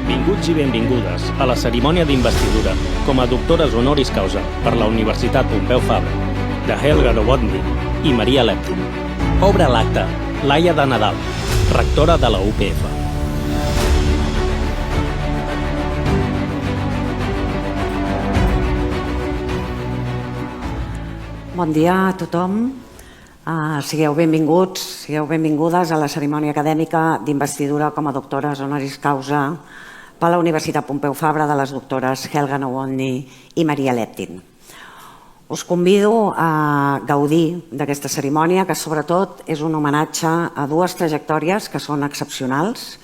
Benvinguts i benvingudes a la cerimònia d'investidura com a doctores honoris causa per la Universitat Pompeu Fabra de Nelga Nowotny i Maria Leptin. Obre l'acte Laia de Nadal, rectora de la UPF. Bon dia a tothom. Sigueu benvinguts, sigueu benvingudes a la cerimònia acadèmica d'investidura com a doctores honoris causa per la Universitat Pompeu Fabra de les doctores Nelga Nowotny i Maria Leptin. Us convido a gaudir d'aquesta cerimònia, que sobretot és un homenatge a dues trajectòries que són excepcionals,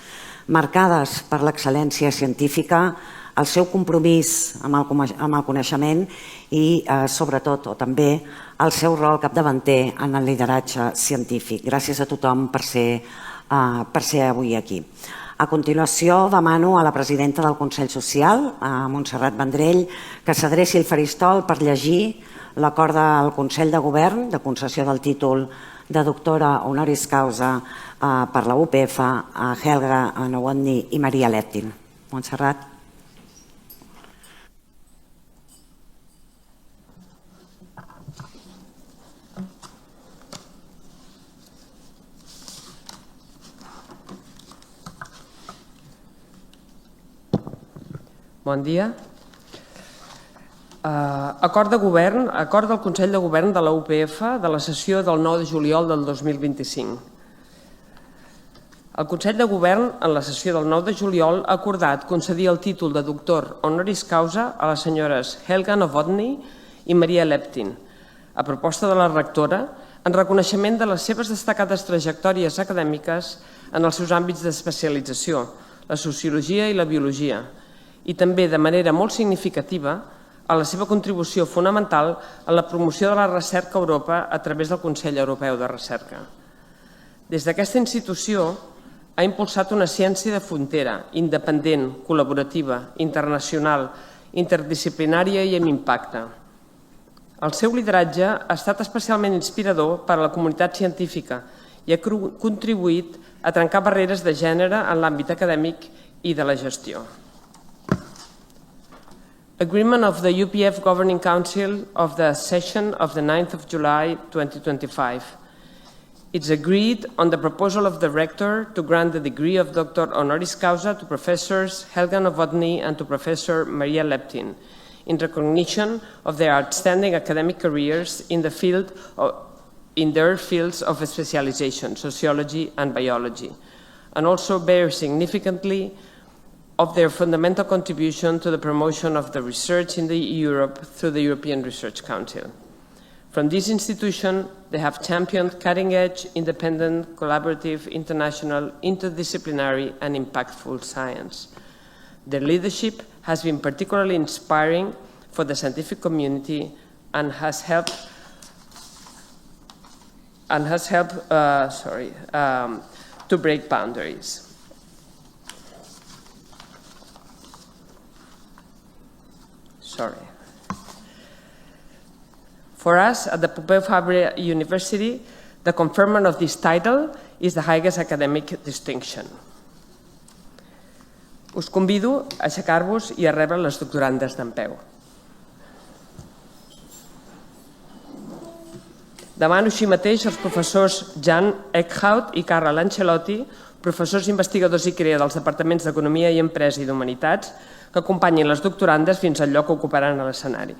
marcades per l'excel·lència científica, el seu compromís amb el coneixement i, sobretot, o també, el seu rol capdavanter en el lideratge científic. Gràcies a tothom per ser avui aquí. A continuació, demano a la presidenta del Consell Social, a Montserrat Vendrell, que s'adreci al faristol per llegir l'acord del Consell de Govern de concessió del títol de doctora honoris causa per la UPF a Nelga Nowotny i Maria Leptin. Montserrat. Bon dia. Acord del Consell de Govern de la UPF de la sessió del 9 de juliol del 2025. El Consell de Govern, en la sessió del 9 de juliol, ha acordat concedir el títol de doctor honoris causa a les senyores Nelga Nowotny i Maria Leptin, a proposta de la rectora, en reconeixement de les seves destacades trajectòries acadèmiques en els seus àmbits d'especialització, la sociologia i la biologia, i també de manera molt significativa a la seva contribució fonamental a la promoció de la recerca a Europa a través del Consell Europeu de Recerca. Des d'aquesta institució ha impulsat una ciència de frontera, independent, col·laborativa, internacional, interdisciplinària i amb impacte. El seu lideratge ha estat especialment inspirador per a la comunitat científica i ha contribuït a trencar barreres de gènere en l'àmbit acadèmic i de la gestió. Agreement of the UPF Governing Council of the session of the 9th of July 2025. It's agreed on the proposal of the Rector to grant the degree of Doctor Honoris Causa to Professors Nelga Nowotny and to Professor Maria Leptin in recognition of their outstanding academic careers in their fields of specialization, sociology and biology, and also bear significantly of their fundamental contribution to the promotion of the research in Europe through the European Research Council. From this institution, they have championed cutting-edge, independent, collaborative, international, interdisciplinary, and impactful science. Their leadership has been particularly inspiring for the scientific community and has helped to break boundaries. For us, at the Pompeu Fabra University, the conferment of this title is the highest academic distinction. Us convido a aixecar-vos i a rebre les doctorandes d'en peu. Demano així mateix als professors Jan Eckhout i Carla Lancelotti, professors investigadors i CREA dels Departaments d'Economia i Empresa i d'Humanitats, que acompanyin les doctorandes fins al lloc que ocuparan a l'escenari.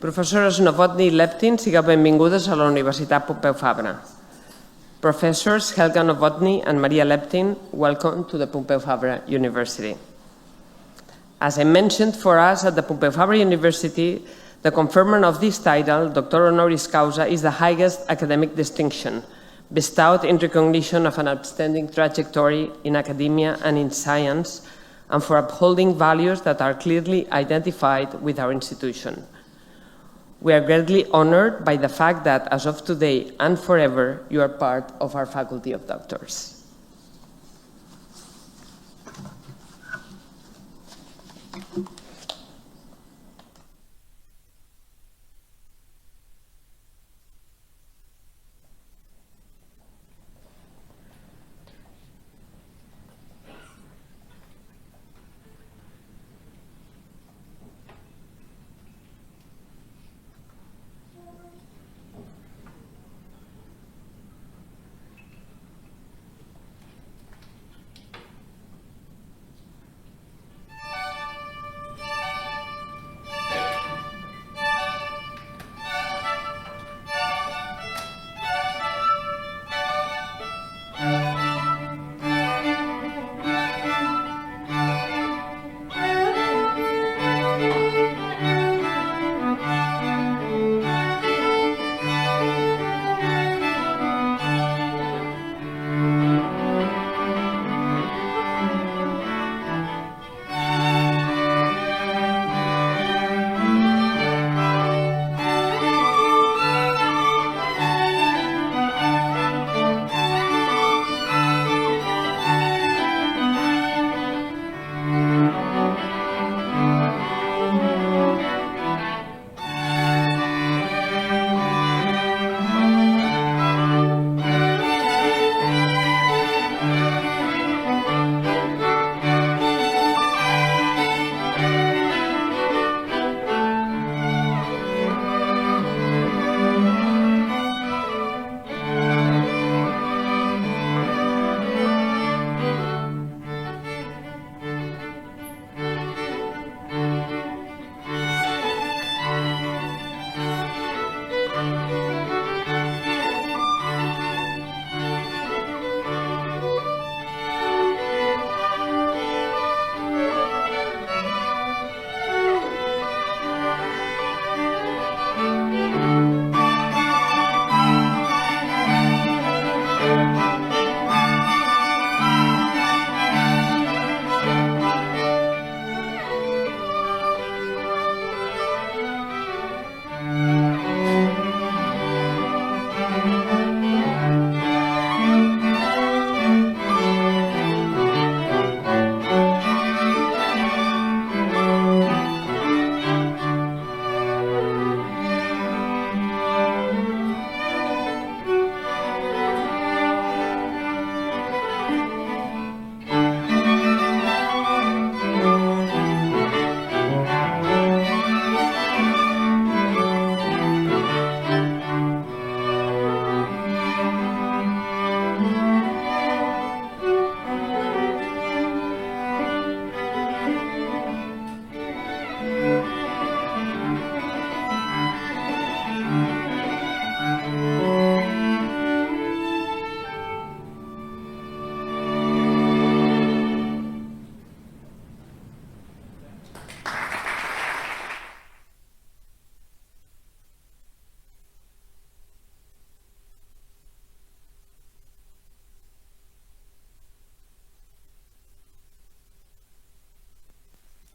Professores Nowotny i Leptin, sigueu benvingudes a la Universitat Pompeu Fabra. Professors Nelga Nowotny and Maria Leptin, welcome to the Pompeu Fabra University. As I mentioned, for us at the Pompeu Fabra University, the conferment of this title, Doctor Honoris Causa, is the highest academic distinction bestowed in recognition of an outstanding trajectory in academia and in science, and for upholding values that are clearly identified with our institution. We are greatly honored by the fact that, as of today and forever, you are part of our Faculty of Doctors.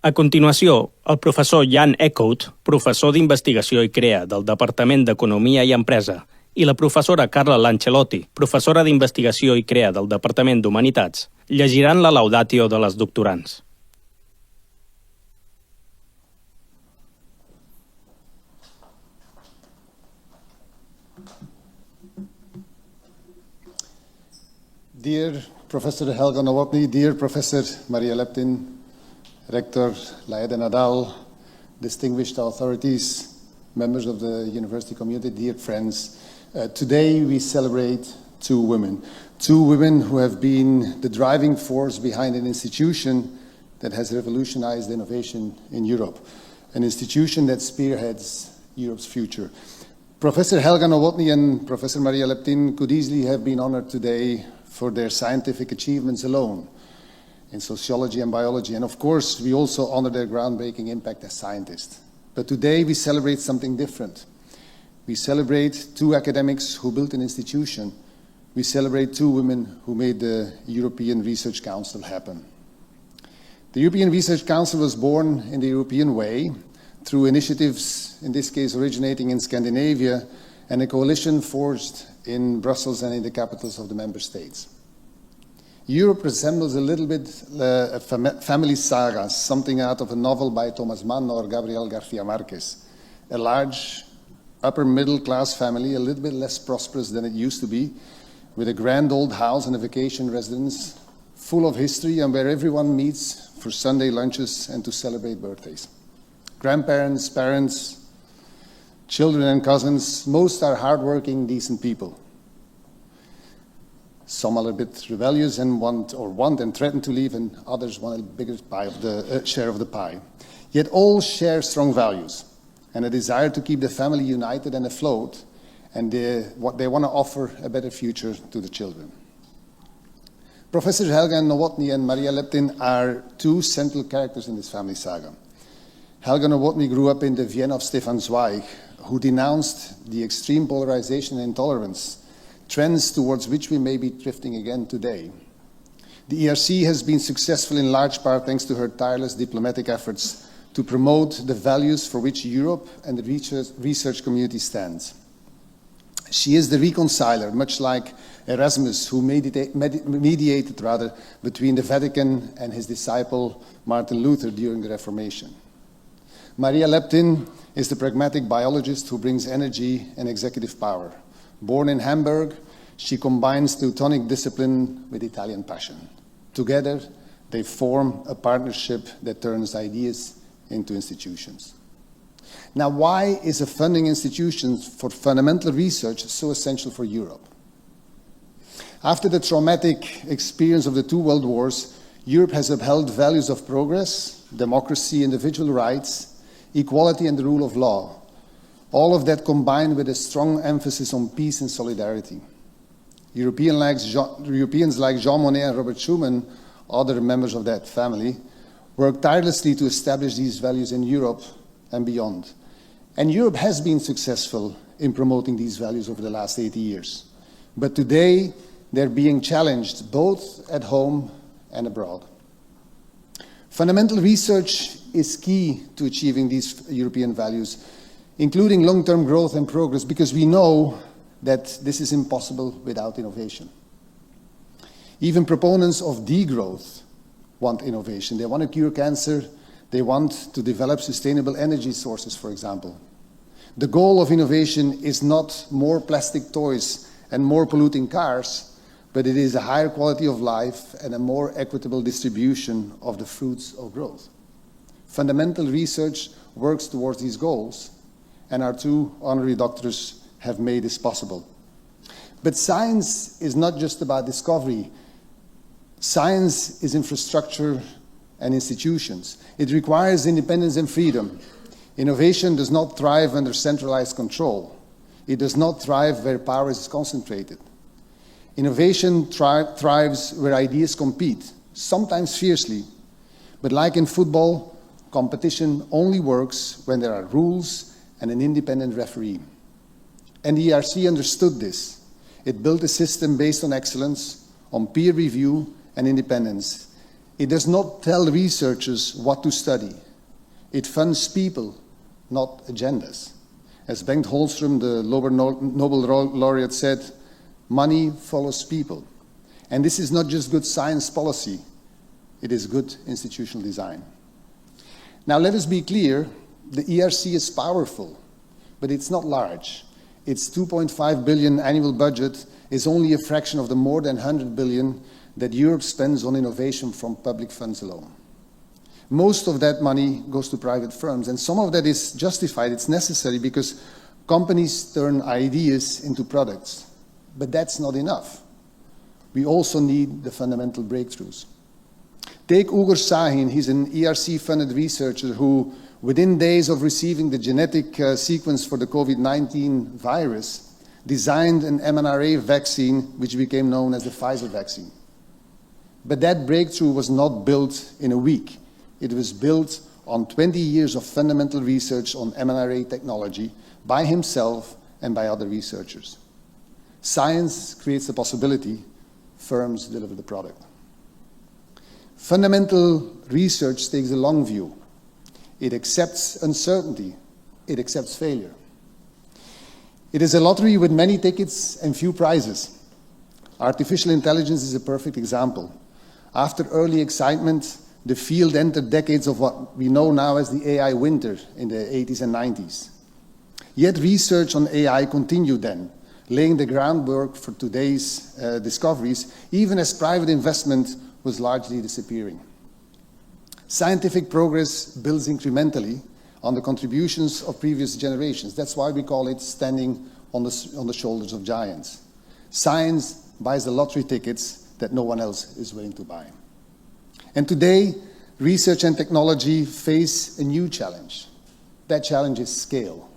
A continuació, el professor Jan Eckhout, professor d'Investigació i CREA del Departament d'Economia i Empresa, i la professora Carla Lancelotti, professora d'Investigació i CREA del Departament d'Humanitats, llegiran la laudatio de les doctorants. Dear Professor Nelga Nowotny, dear Professor Maria Leptin, Rector Laeda Nadal, distinguished authorities, members of the university community, dear friends, today we celebrate two women who have been the driving force behind an institution that has revolutionized innovation in Europe, an institution that spearheads Europe's future. Professor Helga Nowotny and Professor Maria Leptin could easily have been honored today for their scientific achievements alone in sociology and biology. And of course, we also honor their groundbreaking impact as scientists. But today we celebrate something different. We celebrate two academics who built an institution. We celebrate two women who made the European Research Council happen. The European Research Council was born in the European way through initiatives, in this case originating in Scandinavia, and a coalition forged in Brussels and in the capitals of the member states. Europe resembles a little bit a family saga, something out of a novel by Thomas Mann or Gabriel García Márquez. A large, upper middle class family, a little bit less prosperous than it used to be, with a grand old house and a vacation residence, full of history and where everyone meets for Sunday lunches and to celebrate birthdays. Grandparents, parents, children and cousins, most are hardworking, decent people. Some are a bit rebellious and want and threaten to leave, and others want a bigger share of the pie. Yet all share strong values and a desire to keep the family united and afloat, and they want to offer a better future to the children. Professor Helga Nowotny and Maria Leptin are two central characters in this family saga. Helga Nowotny grew up in the Vienna of Stefan Zweig, who denounced the extreme polarization and intolerance, trends towards which we may be drifting again today. The ERC has been successful in large part thanks to her tireless diplomatic efforts to promote the values for which Europe and the research community stands. She is the reconciler, much like Erasmus, who mediated between the Vatican and his disciple Martin Luther during the Reformation. Maria Leptin is the pragmatic biologist who brings energy and executive power. Born in Hamburg, she combines Teutonic discipline with Italian passion. Together, they form a partnership that turns ideas into institutions. Now, why is a funding institution for fundamental research so essential for Europe? After the traumatic experience of the two world wars, Europe has upheld values of progress, democracy, individual rights, equality and the rule of law, all of that combined with a strong emphasis on peace and solidarity. Europeans like Jean Monnet and Robert Schuman, other members of that family, worked tirelessly to establish these values in Europe and beyond. And Europe has been successful in promoting these values over the last 80 years. But today, they're being challenged both at home and abroad. Fundamental research is key to achieving these European values, including long-term growth and progress, because we know that this is impossible without innovation. Even proponents of degrowth want innovation. They want to cure cancer. They want to develop sustainable energy sources, for example. The goal of innovation is not more plastic toys and more polluting cars, but it is a higher quality of life and a more equitable distribution of the fruits of growth. Fundamental research works towards these goals, and our two honorary doctors have made this possible. But science is not just about discovery. Science is infrastructure and institutions. It requires independence and freedom. Innovation does not thrive under centralized control. It does not thrive where power is concentrated. Innovation thrives where ideas compete, sometimes fiercely. But like in football, competition only works when there are rules and an independent referee. And the ERC understood this. It built a system based on excellence, on peer review and independence. It does not tell researchers what to study. It funds people, not agendas. As Bengt Holmström, the Nobel laureate, said, money follows people. And this is not just good science policy, it is good institutional design. Now let us be clear, the ERC is powerful, but it's not large. Its 2.5 billion annual budget is only a fraction of the more than 100 billion that Europe spends on innovation from public funds alone. Most of that money goes to private firms, and some of that is justified, it's necessary, because companies turn ideas into products. But that's not enough. We also need the fundamental breakthroughs. Take Ugur Sahin, he's an ERC-funded researcher who within days of receiving the genetic sequence for the COVID-19 virus, designed an mRNA vaccine which became known as the Pfizer vaccine. But that breakthrough was not built in a week. It was built on 20 years of fundamental research on mRNA technology by himself and by other researchers. Science creates the possibility, firms deliver the product. Fundamental research takes a long view. It accepts uncertainty. It accepts failure. It is a lottery with many tickets and few prizes. Artificial intelligence is a perfect example. After early excitement, the field entered decades of what we know now as the AI winter in the 80s and 90s. Yet research on AI continued then, laying the groundwork for today's discoveries, even as private investment was largely disappearing. Scientific progress builds incrementally on the contributions of previous generations. That's why we call it standing on the shoulders of giants. Science buys the lottery tickets that no one else is willing to buy. And today, research and technology face a new challenge. That challenge is scale.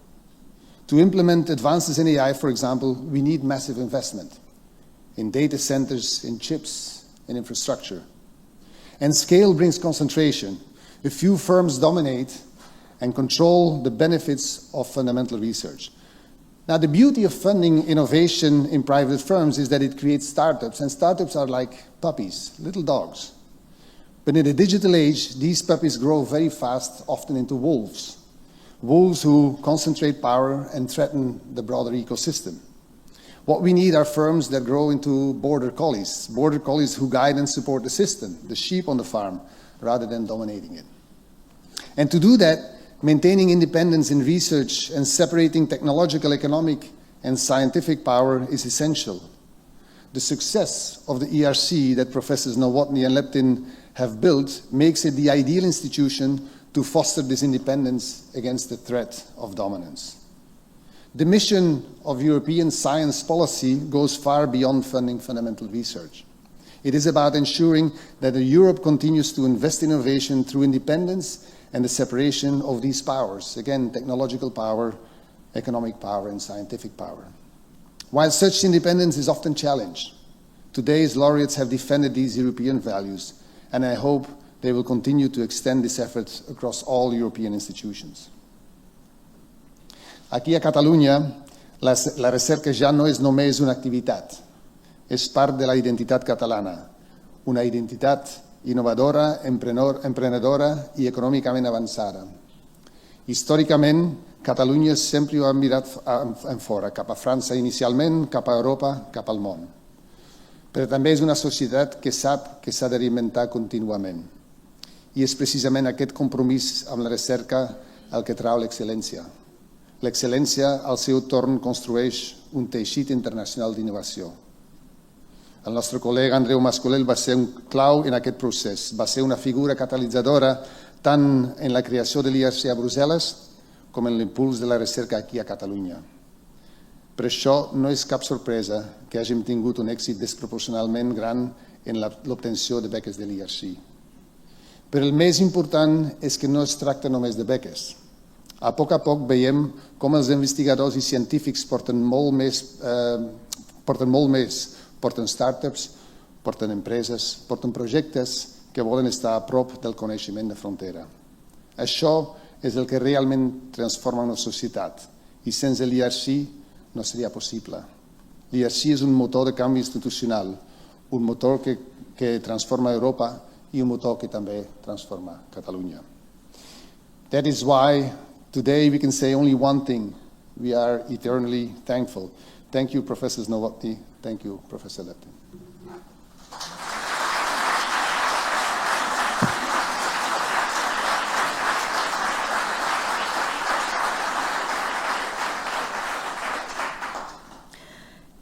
To implement advances in AI, for example, we need massive investment in data centers, in chips, in infrastructure. And scale brings concentration. A few firms dominate and control the benefits of fundamental research. Now, the beauty of funding innovation in private firms is that it creates startups, and startups are like puppies, little dogs. But in the digital age, these puppies grow very fast, often into wolves. Wolves who concentrate power and threaten the broader ecosystem. What we need are firms that grow into border collies who guide and support the system, the sheep on the farm, rather than dominating it. And to do that, maintaining independence in research and separating technological, economic, and scientific power is essential. The success of the ERC that Professors Nowotny and Leptin have built makes it the ideal institution to foster this independence against the threat of dominance. The mission of European science policy goes far beyond funding fundamental research. It is about ensuring that Europe continues to invest in innovation through independence and the separation of these powers, again, technological power, economic power, and scientific power. While such independence is often challenged, today's laureates have defended these European values, and I hope they will continue to extend this effort across all European institutions. Aquí a Catalunya, la recerca ja no és només una activitat, és part de la identitat catalana, una identitat innovadora, emprenedora i econòmicament avançada. Històricament, Catalunya sempre ho ha mirat enfora, cap a França inicialment, cap a Europa, cap al món. Però també és una societat que sap que s'ha de reinventar contínuament. I és precisament aquest compromís amb la recerca el que trau l'excel·lència. L'excel·lència, al seu torn, construeix un teixit internacional d'innovació. El nostre col·lega Andreu Mascolell va ser un clau en aquest procés. Va ser una figura catalitzadora tant en la creació de l'ERC a Brussel·les com en l'impuls de la recerca aquí a Catalunya. Per això no és cap sorpresa que hàgim tingut un èxit desproporcionalment gran en l'obtenció de beques de l'ERC. Però el més important és que no es tracta només de beques. A poc veiem com els investigadors i científics porten molt més, porten startups, porten empreses, porten projectes que volen estar a prop del coneixement de frontera. Això és el que realment transforma una societat i sense l'ERC no seria possible. L'ERC és un motor de canvi institucional, un motor que transforma Europa i un motor que també transforma Catalunya. That is why today we can say only one thing. We are eternally thankful. Thank you, Professor Nowotny. Thank you, Professor Leptin.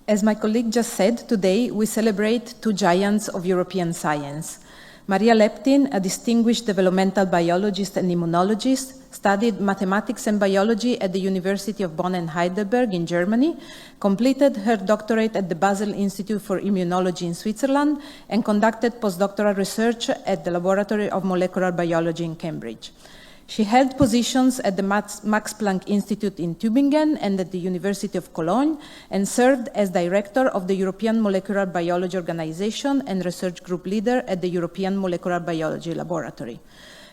As my colleague just said, today we celebrate two giants of European science. Maria Leptin, a distinguished developmental biologist and immunologist, studied mathematics and biology at the University of Bonn and Heidelberg in Germany, completed her doctorate at the Basel Institute for Immunology in Switzerland, and conducted postdoctoral research at the Laboratory of Molecular Biology in Cambridge. She held positions at the Max Planck Institute in Tübingen and at the University of Cologne, and served as director of the European Molecular Biology Organization and research group leader at the European Molecular Biology Laboratory.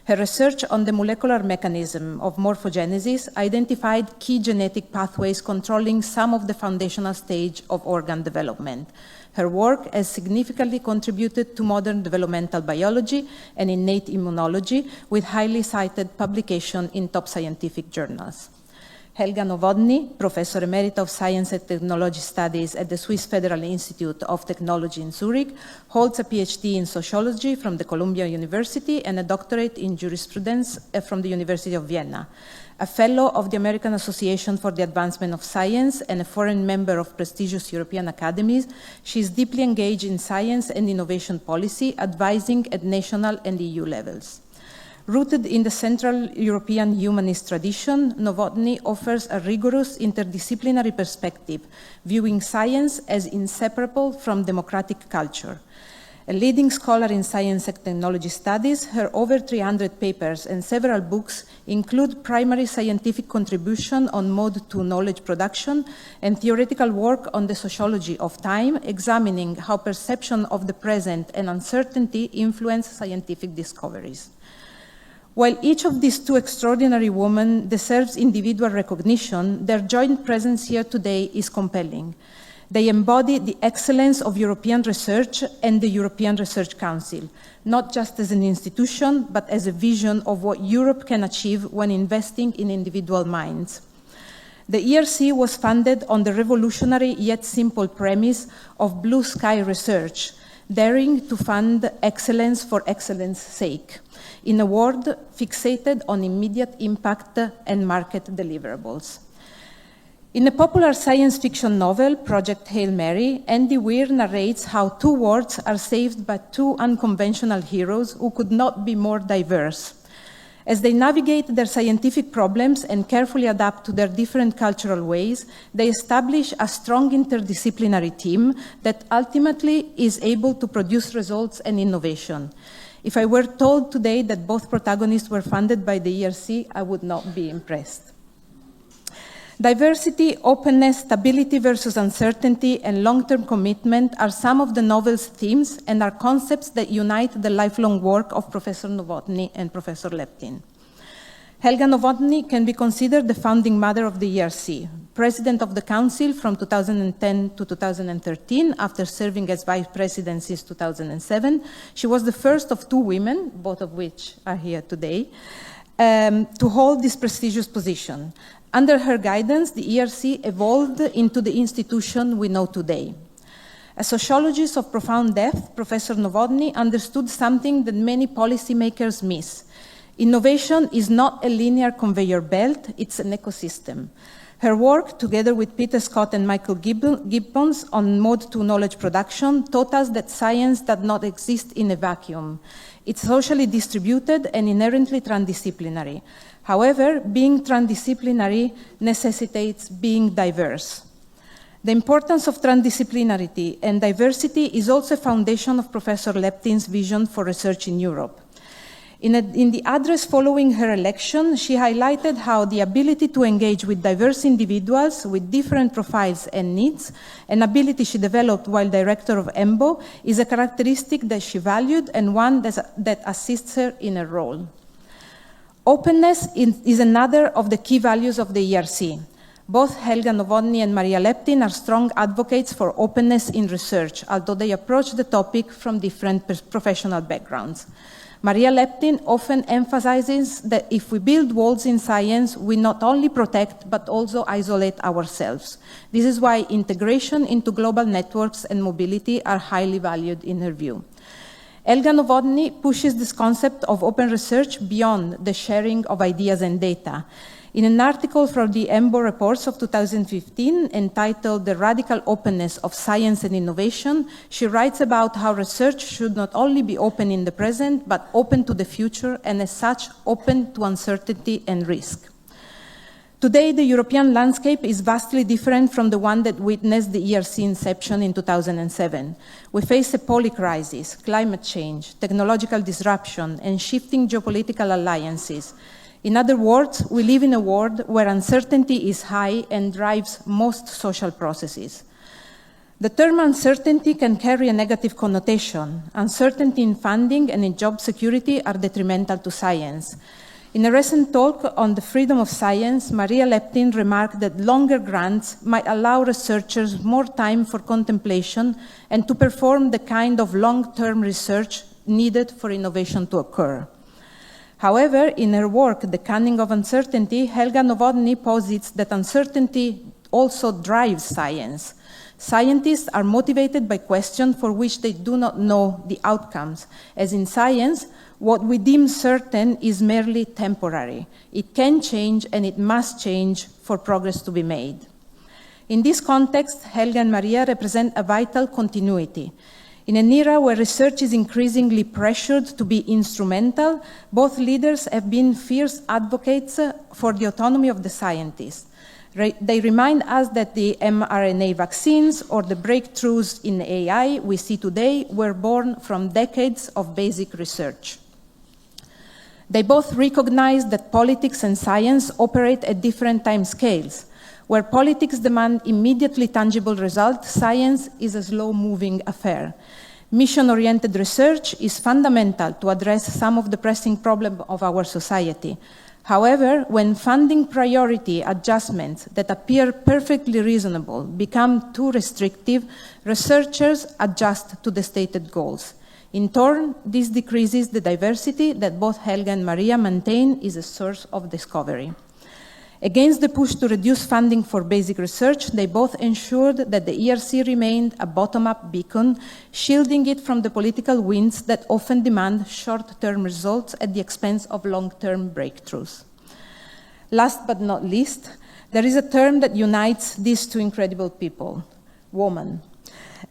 Her research on the molecular mechanism of morphogenesis identified key genetic pathways controlling some of the foundational stage of organ development. Her work has significantly contributed to modern developmental biology and innate immunology, with highly cited publication in top scientific journals. Nelga Nowotny, Professor Emerita of Science and Technology Studies at the Swiss Federal Institute of Technology in Zurich, holds a PhD in sociology from the Columbia University and a doctorate in jurisprudence from the University of Vienna. A fellow of the American Association for the Advancement of Science and a foreign member of prestigious European academies, she is deeply engaged in science and innovation policy, advising at national and EU levels. Rooted in the Central European humanist tradition, Nowotny offers a rigorous interdisciplinary perspective, viewing science as inseparable from democratic culture. A leading scholar in science and technology studies, her over 300 papers and several books include primary scientific contribution on mode to knowledge production and theoretical work on the sociology of time, examining how perception of the present and uncertainty influence scientific discoveries. While each of these two extraordinary women deserves individual recognition, their joint presence here today is compelling. They embody the excellence of European research and the European Research Council, not just as an institution, but as a vision of what Europe can achieve when investing in individual minds. The ERC was founded on the revolutionary yet simple premise of blue sky research, daring to fund excellence for excellence's sake, in a world fixated on immediate impact and market deliverables. In a popular science fiction novel, Project Hail Mary, Andy Weir narrates how two worlds are saved by two unconventional heroes who could not be more diverse. As they navigate their scientific problems and carefully adapt to their different cultural ways, they establish a strong interdisciplinary team that ultimately is able to produce results and innovation. If I were told today that both protagonists were funded by the ERC, I would not be impressed. Diversity, openness, stability versus uncertainty, and long-term commitment are some of the novel's themes and are concepts that unite the lifelong work of Professor Nowotny and Professor Leptin. Nelga Nowotny can be considered the founding mother of the ERC, President of the Council from 2010 to 2013, after serving as Vice President since 2007. She was the first of two women, both of which are here today, to hold this prestigious position. Under her guidance, the ERC evolved into the institution we know today. A sociologist of profound depth, Professor Nowotny understood something that many policymakers miss. Innovation is not a linear conveyor belt, it's an ecosystem. Her work, together with Peter Scott and Michael Gibbons on mode to knowledge production, taught us that science does not exist in a vacuum. It's socially distributed and inherently transdisciplinary. However, being transdisciplinary necessitates being diverse. The importance of transdisciplinarity and diversity is also a foundation of Professor Leptin's vision for research in Europe. In the address following her election, she highlighted how the ability to engage with diverse individuals with different profiles and needs, an ability she developed while director of EMBO, is a characteristic that she valued and one that assists her in her role. Openness is another of the key values of the ERC. Both Nelga Nowotny and Maria Leptin are strong advocates for openness in research, although they approach the topic from different professional backgrounds. Maria Leptin often emphasizes that if we build walls in science, we not only protect, but also isolate ourselves. This is why integration into global networks and mobility are highly valued in her view. Nelga Nowotny pushes this concept of open research beyond the sharing of ideas and data. In an article from the EMBO reports of 2015 entitled The Radical Openness of Science and Innovation, she writes about how research should not only be open in the present, but open to the future, and as such, open to uncertainty and risk. Today, the European landscape is vastly different from the one that witnessed the ERC inception in 2007. We face a polycrisis, climate change, technological disruption, and shifting geopolitical alliances. In other words, we live in a world where uncertainty is high and drives most social processes. The term uncertainty can carry a negative connotation. Uncertainty in funding and in job security are detrimental to science. In a recent talk on the freedom of science, Maria Leptin remarked that longer grants might allow researchers more time for contemplation and to perform the kind of long-term research needed for innovation to occur. However, in her work, The Cunning of Uncertainty, Nelga Nowotny posits that uncertainty also drives science. Scientists are motivated by questions for which they do not know the outcomes. As in science, what we deem certain is merely temporary. It can change and it must change for progress to be made. In this context, Nelga and Maria represent a vital continuity. In an era where research is increasingly pressured to be instrumental, both leaders have been fierce advocates for the autonomy of the scientists. They remind us that the mRNA vaccines or the breakthroughs in AI we see today were born from decades of basic research. They both recognize that politics and science operate at different time scales. Where politics demand immediately tangible results, science is a slow-moving affair. Mission-oriented research is fundamental to address some of the pressing problems of our society. However, when funding priority adjustments that appear perfectly reasonable become too restrictive, researchers adjust to the stated goals. In turn, this decreases the diversity that both Nelga and Maria maintain is a source of discovery. Against the push to reduce funding for basic research, they both ensured that the ERC remained a bottom-up beacon, shielding it from the political winds that often demand short-term results at the expense of long-term breakthroughs. Last but not least, there is a term that unites these two incredible people, woman.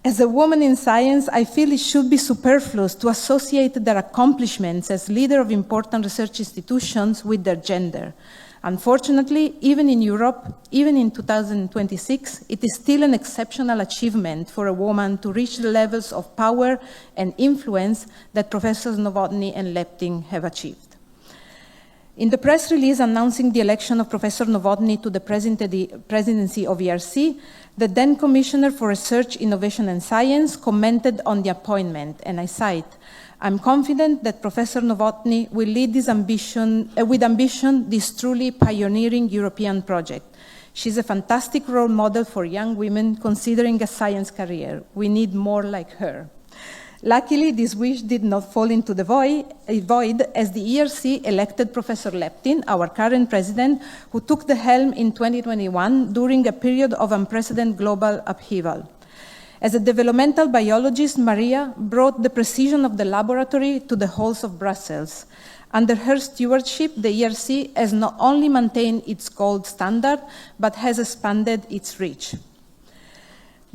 As a woman in science, I feel it should be superfluous to associate their accomplishments as leader of important research institutions with their gender. Unfortunately, even in Europe, even in 2026, it is still an exceptional achievement for a woman to reach the levels of power and influence that Professors Nowotny and Leptin have achieved. In the press release announcing the election of Professor Nowotny to the presidency of ERC, the then Commissioner for Research, Innovation and Science commented on the appointment, and I cite, "I'm confident that Professor Nowotny will lead with ambition this truly pioneering European project. She's a fantastic role model for young women considering a science career. We need more like her." Luckily, this wish did not fall into the void as the ERC elected Professor Leptin, our current president, who took the helm in 2021 during a period of unprecedented global upheaval. As a developmental biologist, Maria brought the precision of the laboratory to the halls of Brussels. Under her stewardship, the ERC has not only maintained its gold standard, but has expanded its reach.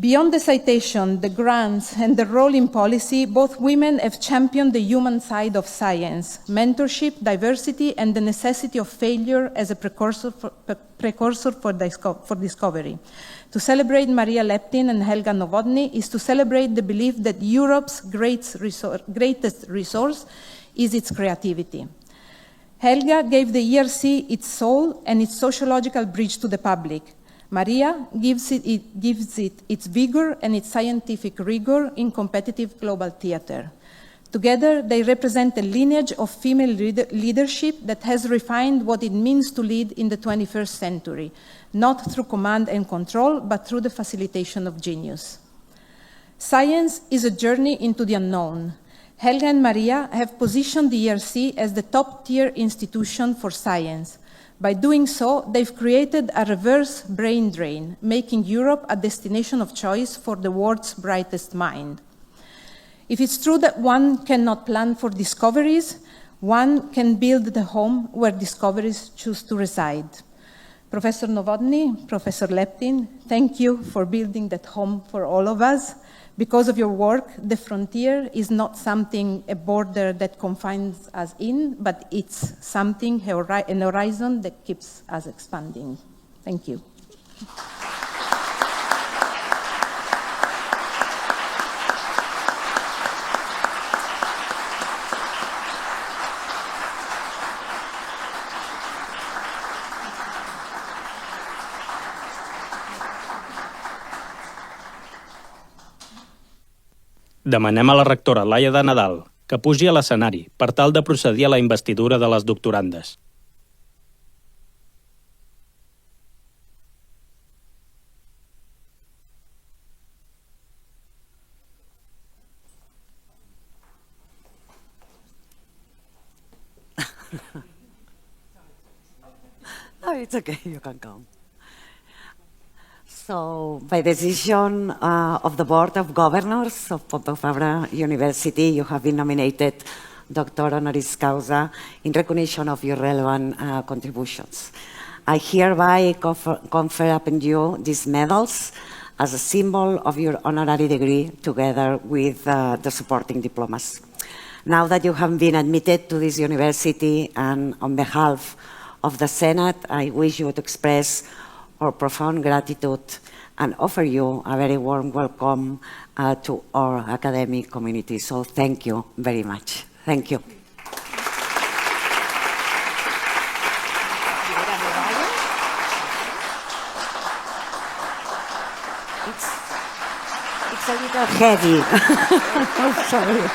Beyond the citation, the grants, and the role in policy, both women have championed the human side of science, mentorship, diversity, and the necessity of failure as a precursor for discovery. To celebrate Maria Leptin and Nelga Nowotny is to celebrate the belief that Europe's greatest resource is its creativity. Nelga gave the ERC its soul and its sociological bridge to the public. Maria gives it its vigor and its scientific rigor in competitive global theater. Together, they represent a lineage of female leadership that has refined what it means to lead in the 21st century, not through command and control, but through the facilitation of genius. Science is a journey into the unknown. Nelga and Maria have positioned the ERC as the top-tier institution for science. By doing so, they've created a reverse brain drain, making Europe a destination of choice for the world's brightest mind. If it's true that one cannot plan for discoveries, one can build the home where discoveries choose to reside. Professor Nowotny, Professor Leptin, thank you for building that home for all of us. Because of your work, the frontier is not something, a border that confines us in, but it's something, an horizon that keeps us expanding. Thank you. Demanem a la rectora Laia de Nadal que pugi a l'escenari per tal de procedir a la investidura de les doctorandes. No, it's okay, you can come. So, by decision of the Board of Governors of Pompeu Fabra University, you have been nominated Doctor Honoris Causa in recognition of your relevant contributions. I hereby confer upon you these medals as a symbol of your honorary degree together with the supporting diplomas. Now that you have been admitted to this university and on behalf of the Senate, I wish you to express our profound gratitude and offer you a very warm welcome to our academic community. So thank you very much. Thank you. It's a little heavy. I'm sorry.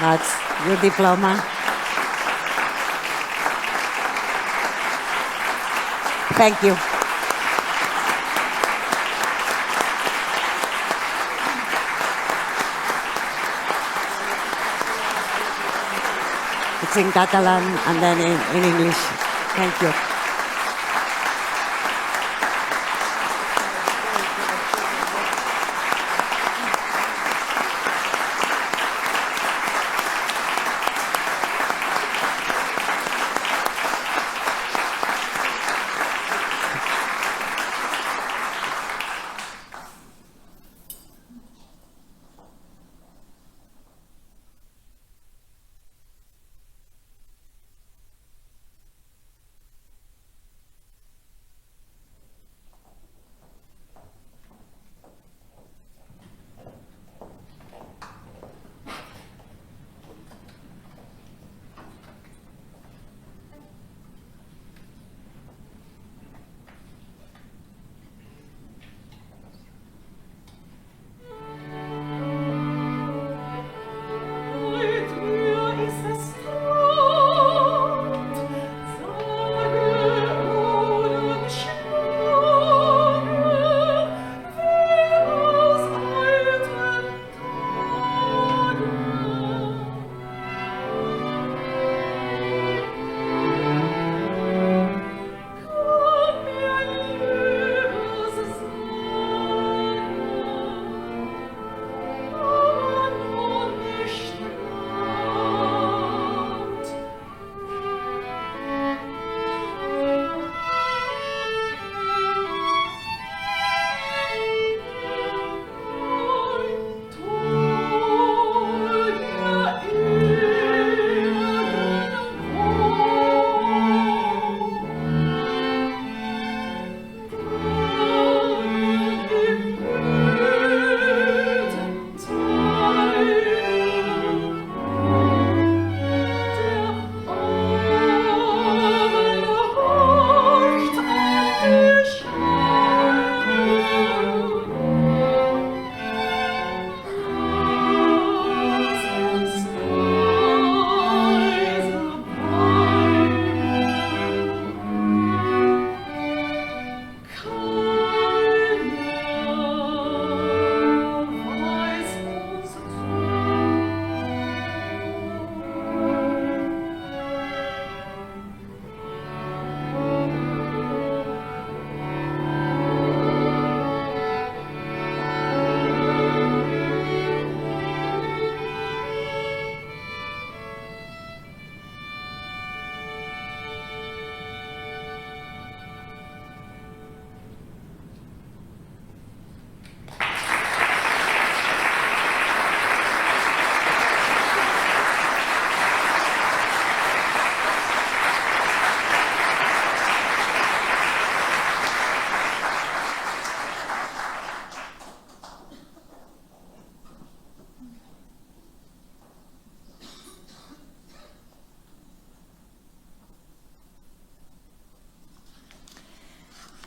That's your diploma. Thank you. It's in Catalan and then in English. Thank you.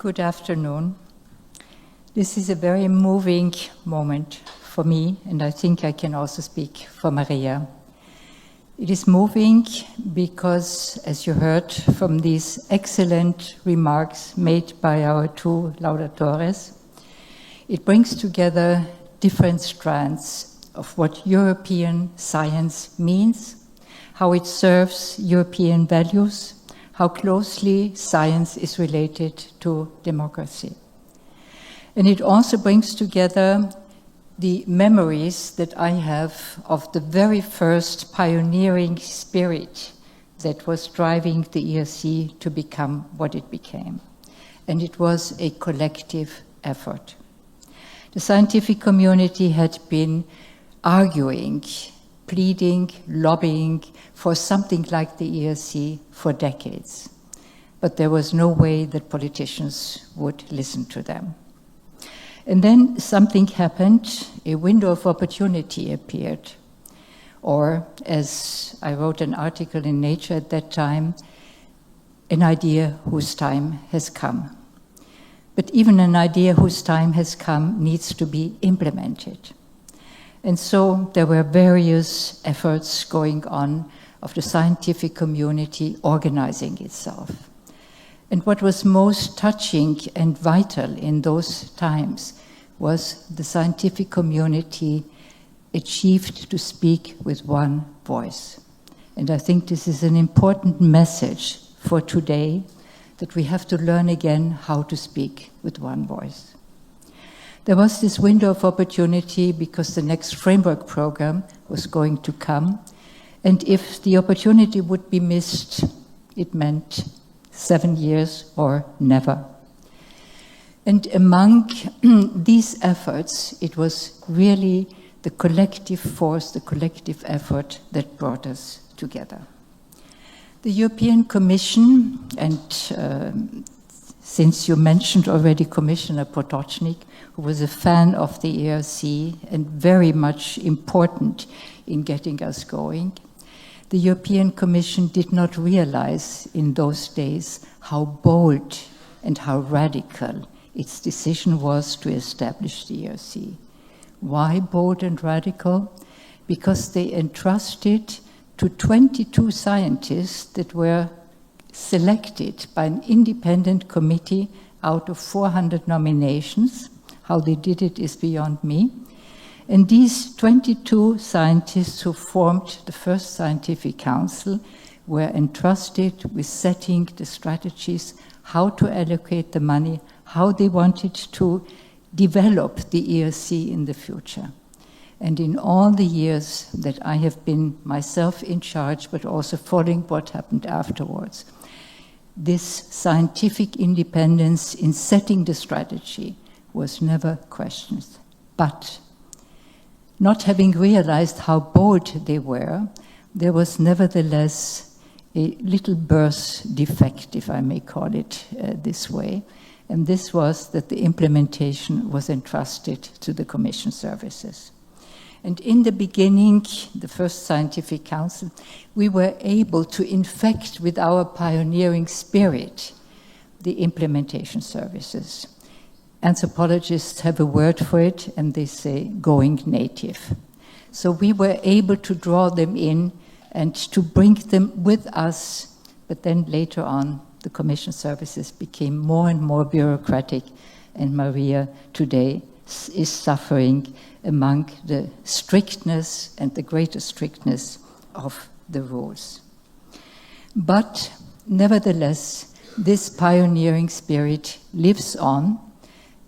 Good afternoon. This is a very moving moment for me, and I think I can also speak for Maria. It is moving because, as you heard from these excellent remarks made by our two laudatores, it brings together different strands of what European science means, how it serves European values, how closely science is related to democracy. And it also brings together the memories that I have of the very first pioneering spirit that was driving the ERC to become what it became. And it was a collective effort. The scientific community had been arguing, pleading, lobbying for something like the ERC for decades. But there was no way that politicians would listen to them. And then something happened, a window of opportunity appeared. Or, as I wrote an article in Nature at that time, an idea whose time has come. But even an idea whose time has come needs to be implemented. And so there were various efforts going on of the scientific community organizing itself. And what was most touching and vital in those times was the scientific community achieved to speak with one voice. And I think this is an important message for today, that we have to learn again how to speak with one voice. There was this window of opportunity because the next framework program was going to come. And if the opportunity would be missed, it meant 7 years or never. And among these efforts, it was really the collective force, the collective effort that brought us together. The European Commission, and since you mentioned already Commissioner Potočnik, who was a fan of the ERC and very much important in getting us going, the European Commission did not realize in those days how bold and how radical its decision was to establish the ERC. Why bold and radical? Because they entrusted to 22 scientists that were selected by an independent committee out of 400 nominations. How they did it is beyond me. And these 22 scientists who formed the first scientific council were entrusted with setting the strategies, how to allocate the money, how they wanted to develop the ERC in the future. And in all the years that I have been myself in charge, but also following what happened afterwards, this scientific independence in setting the strategy was never questioned. But not having realized how bold they were, there was nevertheless a little birth defect, if I may call it this way. And this was that the implementation was entrusted to the Commission services. And in the beginning, the first scientific council, we were able to infect with our pioneering spirit the implementation services. Anthropologists have a word for it, and they say going native. So we were able to draw them in and to bring them with us, but then later on, the Commission services became more and more bureaucratic, and Maria today is suffering among the strictness and the greater strictness of the rules. But nevertheless, this pioneering spirit lives on,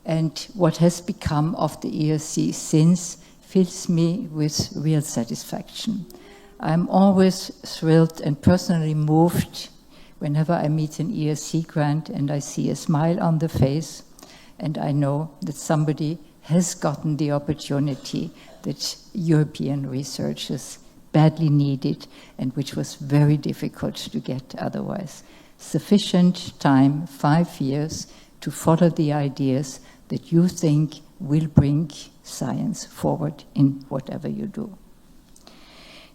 and what has become of the ERC since fills me with real satisfaction. I'm always thrilled and personally moved whenever I meet an ERC grant and I see a smile on the face, and I know that somebody has gotten the opportunity that European researchers badly needed and which was very difficult to get otherwise. Sufficient time, 5 years, to follow the ideas that you think will bring science forward in whatever you do.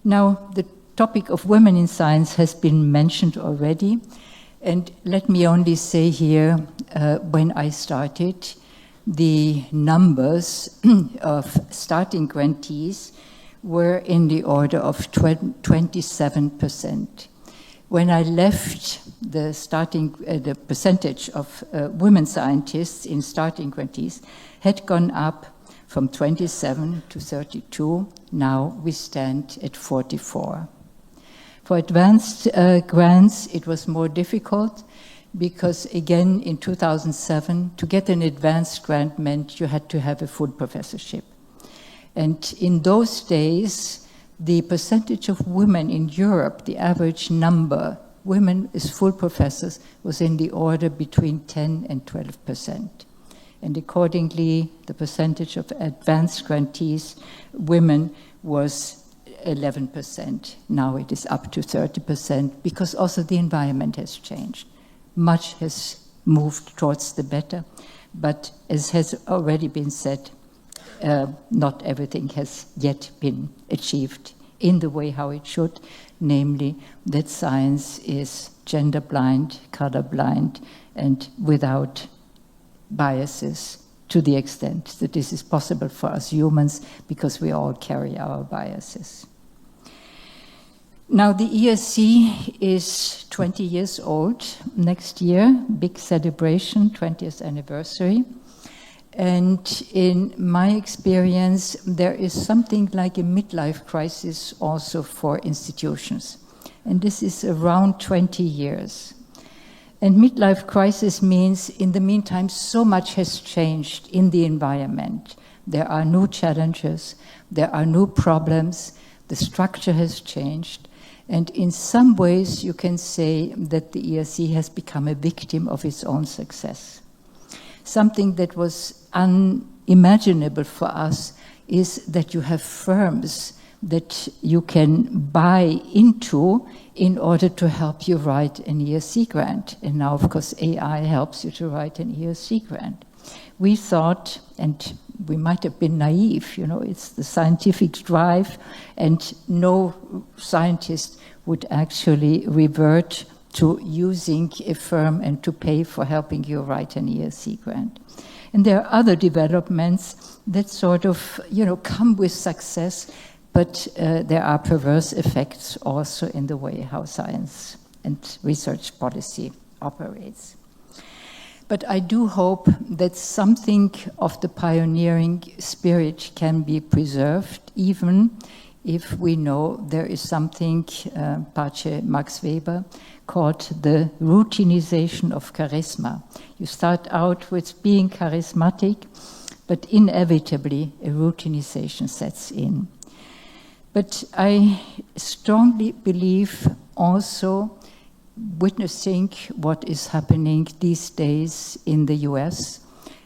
Now, the topic of women in science has been mentioned already. And let me only say here, when I started, the numbers of starting grantees were in the order of 27%. When I left, the percentage of women scientists in starting grantees had gone up from 27 to 32. Now we stand at 44. For advanced grants, it was more difficult because, again, in 2007, to get an advanced grant meant you had to have a full professorship. And in those days, the percentage of women in Europe, the average number, women as full professors, was in the order between 10 and 12%. And accordingly, the percentage of advanced grantees, women, was 11%. Now it is up to 30% because also the environment has changed. Much has moved towards the better, but as has already been said, not everything has yet been achieved in the way how it should, namely that science is gender blind, color blind, and without biases to the extent that this is possible for us humans because we all carry our biases. Now the ERC is 20 years old next year, big celebration, 20th anniversary. And in my experience, there is something like a midlife crisis also for institutions. And this is around 20 years. And midlife crisis means, in the meantime, so much has changed in the environment. There are new challenges, there are new problems, the structure has changed. And in some ways, you can say that the ERC has become a victim of its own success. Something that was unimaginable for us is that you have firms that you can buy into in order to help you write an ERC grant. And now, of course, AI helps you to write an ERC grant. We thought, and we might have been naive, you know, it's the scientific drive, and no scientist would actually revert to using a firm and to pay for helping you write an ERC grant. And there are other developments that sort of, you know, come with success, but there are perverse effects also in the way how science and research policy operates. But I do hope that something of the pioneering spirit can be preserved, even if we know there is something, Pace Max Weber, called the routinization of charisma. You start out with being charismatic, but inevitably a routinization sets in. But I strongly believe also, witnessing what is happening these days in the US,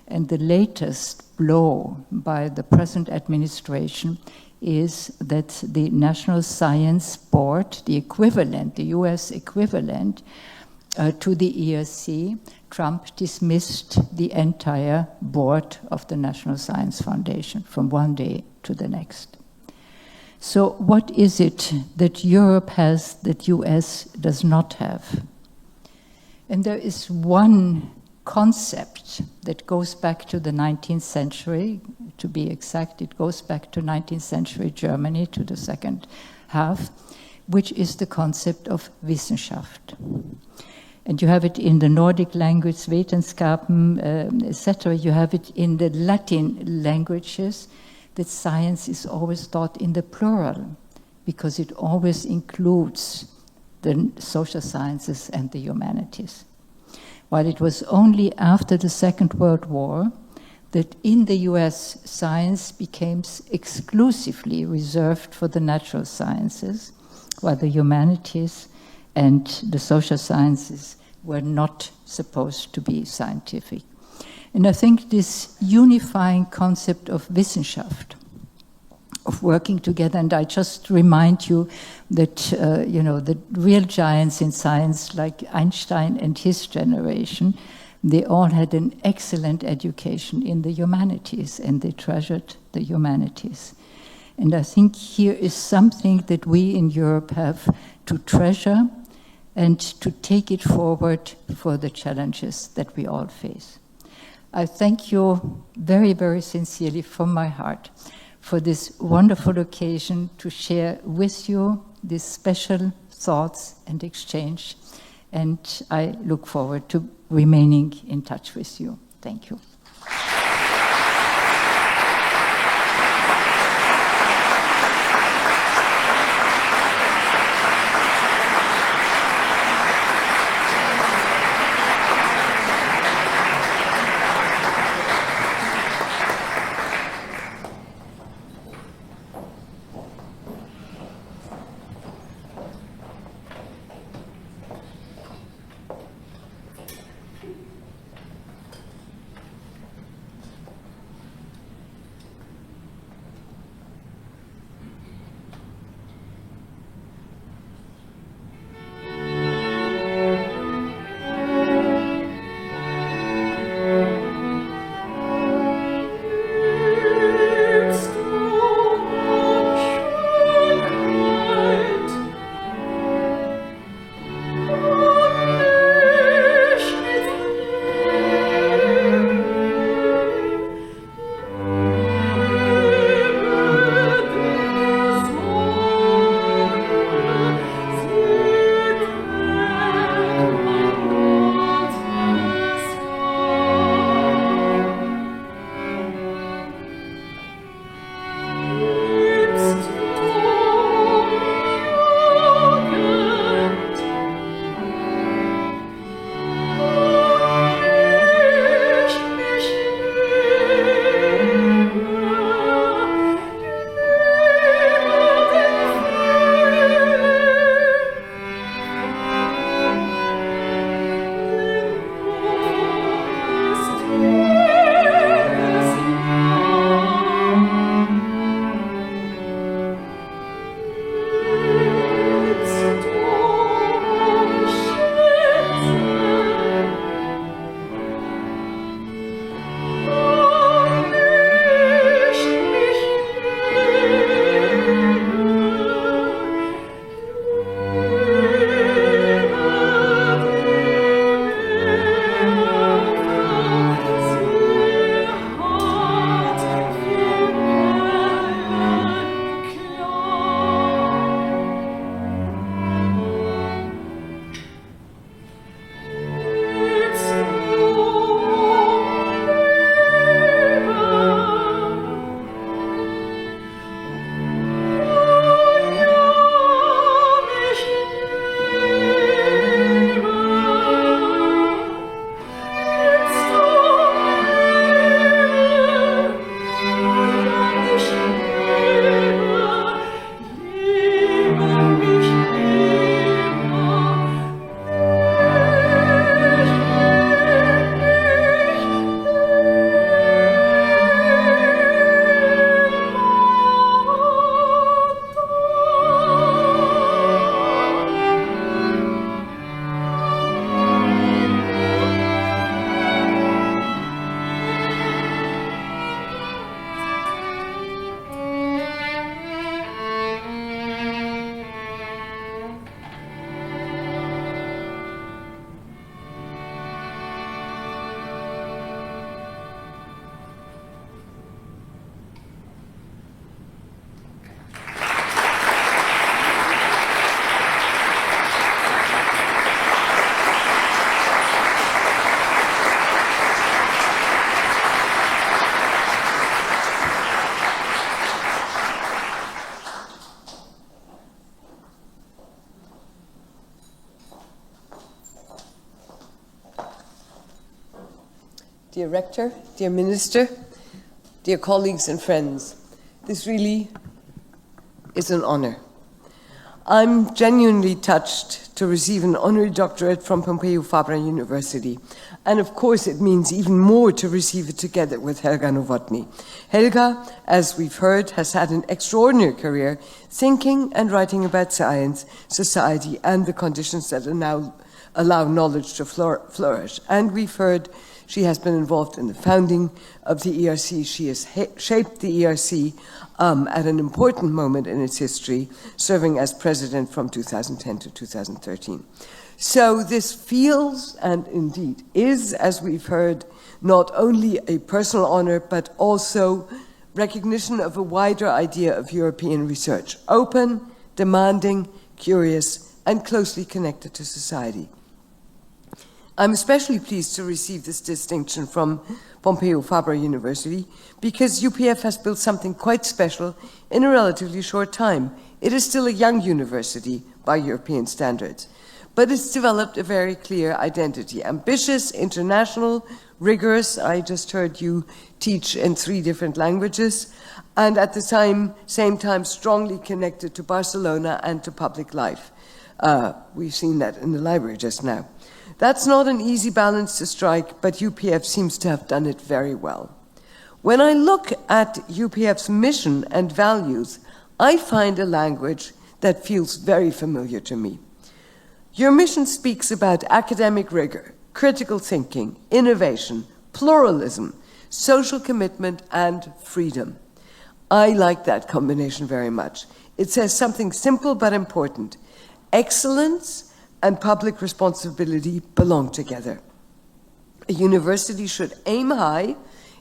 and the latest blow by the present administration is that the National Science Board, the equivalent, the US equivalent to the ERC, Trump dismissed the entire board of the National Science Foundation from one day to the next. So what is it that Europe has that US does not have? And there is one concept that goes back to the 19th century. To be exact, it goes back to 19th century Germany, to the second half, which is the concept of Wissenschaft. And you have it in the Nordic language, Vetenskapen, etc. You have it in the Latin languages, that science is always taught in the plural, because it always includes the social sciences and the humanities. While it was only after the Second World War that in the US science became exclusively reserved for the natural sciences, while the humanities and the social sciences were not supposed to be scientific. And I think this unifying concept of Wissenschaft, of working together, and I just remind you that, you know, the real giants in science, like Einstein and his generation, they all had an excellent education in the humanities, and they treasured the humanities. And I think here is something that we in Europe have to treasure and to take it forward for the challenges that we all face. I thank you very, very sincerely from my heart for this wonderful occasion to share with you these special thoughts and exchange, and I look forward to remaining in touch with you. Thank you. Dear Rector, dear Minister, dear colleagues and friends, this really is an honor. I'm genuinely touched to receive an honorary doctorate from Pompeu Fabra University. And of course, it means even more to receive it together with Helga Nowotny. Helga, as we've heard, has had an extraordinary career thinking and writing about science, society, and the conditions that now allow knowledge to flourish. And we've heard she has been involved in the founding of the ERC. She has shaped the ERC at an important moment in its history, serving as president from 2010 to 2013. So this feels, and indeed is, as we've heard, not only a personal honor, but also recognition of a wider idea of European research: open, demanding, curious, and closely connected to society. I'm especially pleased to receive this distinction from Pompeu Fabra University because UPF has built something quite special in a relatively short time. It is still a young university by European standards, but it's developed a very clear identity: ambitious, international, rigorous. I just heard you teach in 3 different languages, and at the same time strongly connected to Barcelona and to public life. We've seen that in the library just now. That's not an easy balance to strike, but UPF seems to have done it very well. When I look at UPF's mission and values, I find a language that feels very familiar to me. Your mission speaks about academic rigor, critical thinking, innovation, pluralism, social commitment, and freedom. I like that combination very much. It says something simple but important: excellence and public responsibility belong together. A university should aim high,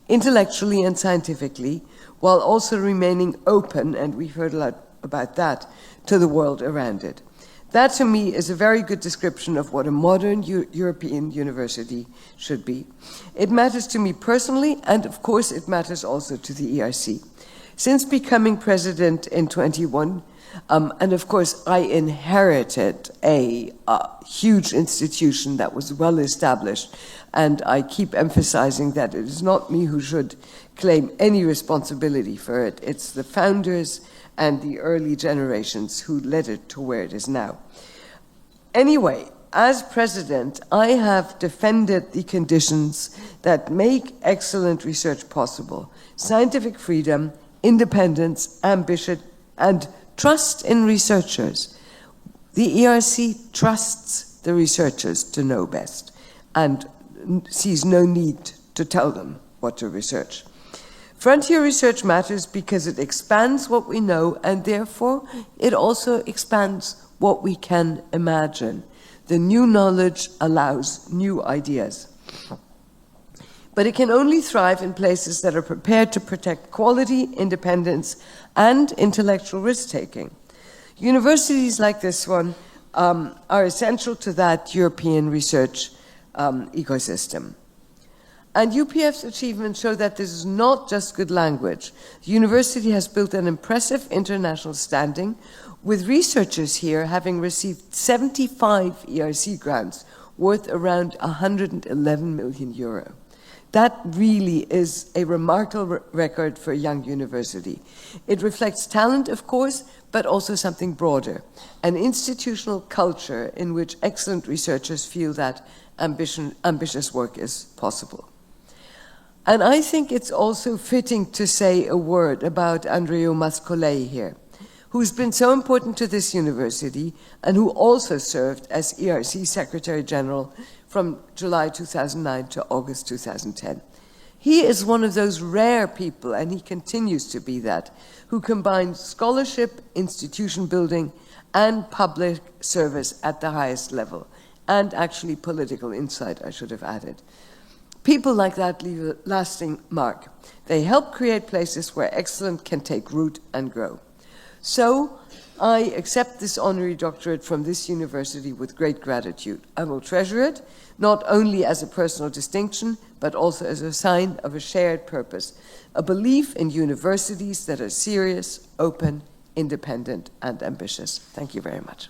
intellectually and scientifically, while also remaining open, and we've heard a lot about that, to the world around it. That, to me, is a very good description of what a modern European university should be. It matters to me personally, and of course it matters also to the ERC. Since becoming president in 21, and of course I inherited a huge institution that was well established, and I keep emphasizing that it is not me who should claim any responsibility for it. It's the founders and the early generations who led it to where it is now. Anyway, as president, I have defended the conditions that make excellent research possible: scientific freedom, independence, ambition, and trust in researchers. The ERC trusts the researchers to know best and sees no need to tell them what to research. Frontier research matters because it expands what we know, and therefore it also expands what we can imagine. The new knowledge allows new ideas. But it can only thrive in places that are prepared to protect quality, independence, and intellectual risk-taking. Universities like this one are essential to that European research ecosystem. And UPF's achievements show that this is not just good language. The university has built an impressive international standing, with researchers here having received 75 ERC grants worth around 111 million euro. That really is a remarkable record for a young university. It reflects talent, of course, but also something broader: an institutional culture in which excellent researchers feel that ambitious work is possible. And I think it's also fitting to say a word about Andreu Mascolei here, who's been so important to this university and who also served as ERC Secretary General from July 2009 to August 2010. He is one of those rare people, and he continues to be that, who combines scholarship, institution building, and public service at the highest level, and actually political insight, I should have added. People like that leave a lasting mark. They help create places where excellence can take root and grow. So, I accept this honorary doctorate from this university with great gratitude. I will treasure it, not only as a personal distinction, but also as a sign of a shared purpose, a belief in universities that are serious, open, independent, and ambitious. Thank you very much.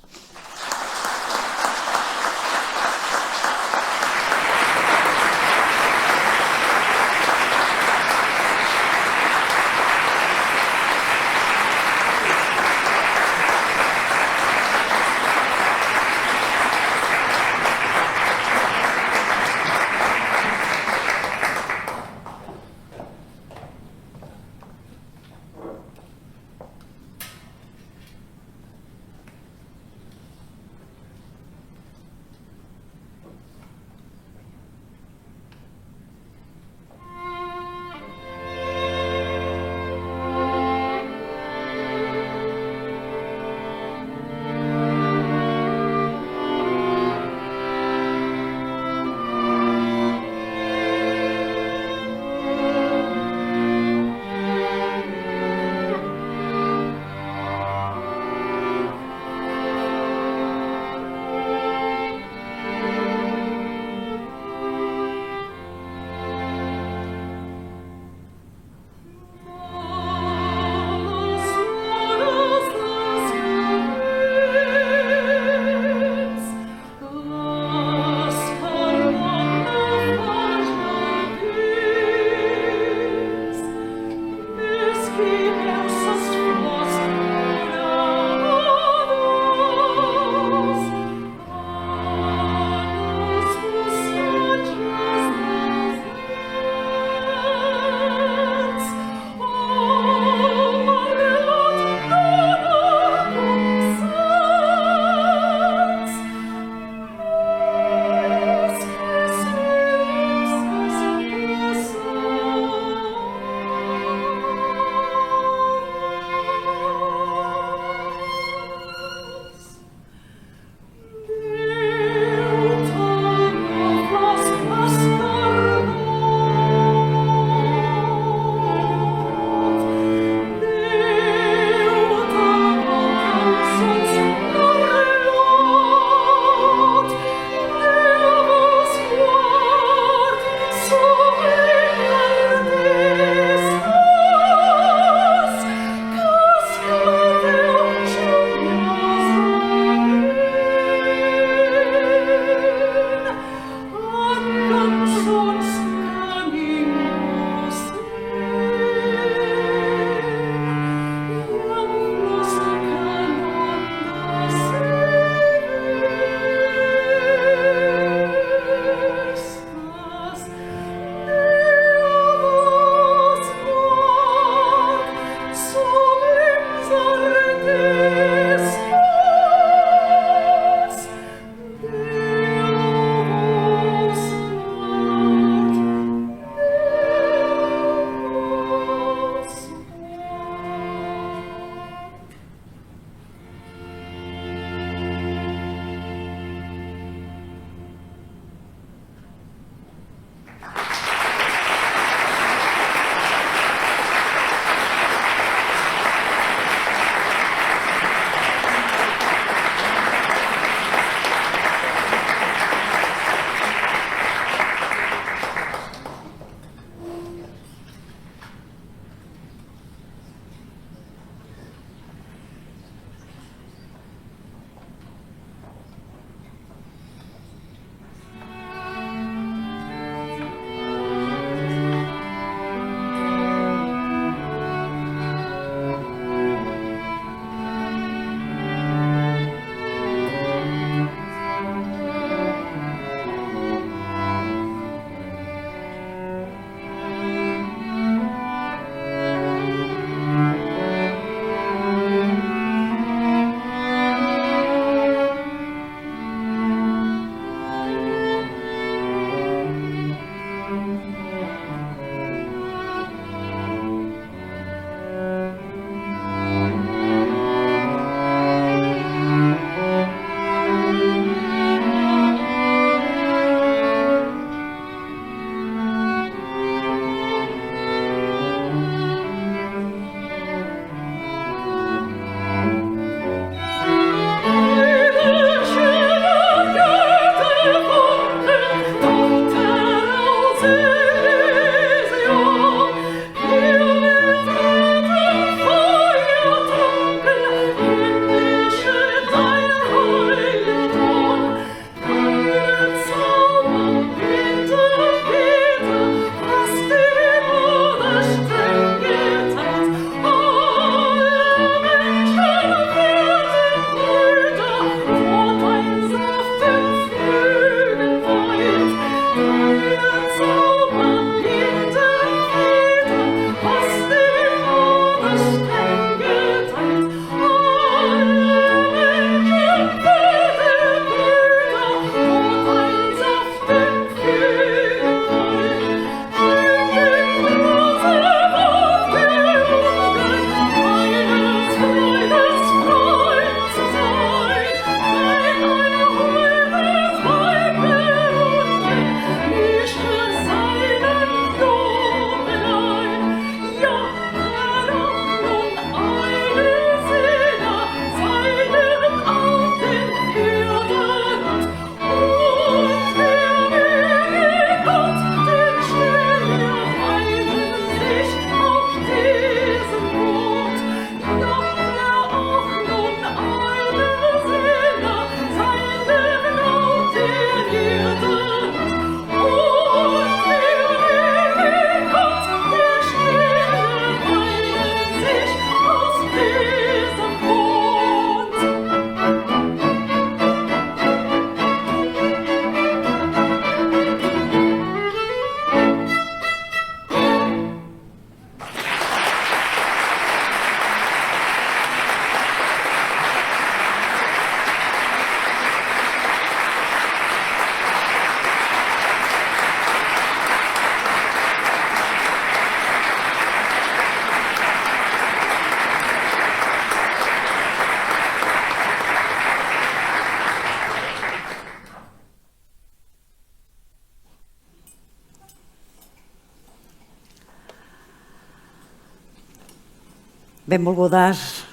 Benvolgudes